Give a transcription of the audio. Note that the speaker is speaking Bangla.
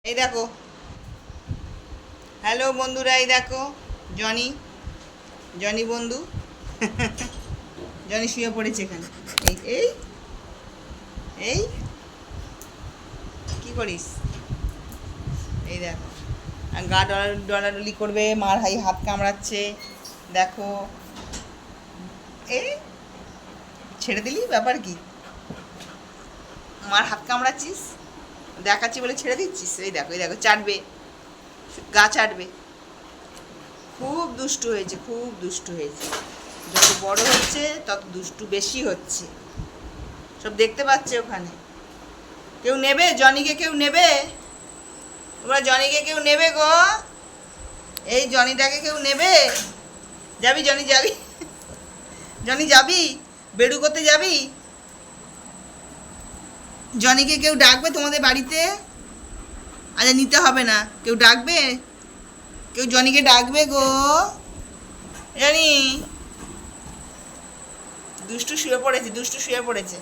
এই দেখো, হ্যালো বন্ধুরা, এই দেখো জনি জনি বন্ধু জনি শুয়ে পড়েছে এখানে। এই এই এই কি করিস? এই দেখো, আর গা ডলাডলি করবে, মার হাত কামড়াচ্ছে। দেখো, এই ছেড়ে দিলি, ব্যাপার কি? মার হাত কামড়াচ্ছিস, দেখাচ্ছি বলে ছেড়ে দিচ্ছিস? এই দেখো চাটবে, গা চাটবে। খুব দুষ্টু হয়েছে, খুব দুষ্টু হয়েছে। যত বড় হচ্ছে তত দুষ্টু বেশি হচ্ছে, সব দেখতে পাচ্ছে ওখানে। কেউ নেবে জনিকে? কেউ নেবে? তোমরা জনিকে কেউ নেবে গো? এই জনিটাকে কেউ নেবে? যাবি জনি, যাবি? জনি যাবি? বেড়ু করতে যাবি? জনিকে কেউ ডাকবে তোমাদের বাড়িতে? আচ্ছা, নিতে হবে না, কেউ ডাকবে? কেউ জনিকে ডাকবে গো? জানি দুষ্টু শুয়ে পড়েছে, দুষ্টু শুয়ে পড়েছে।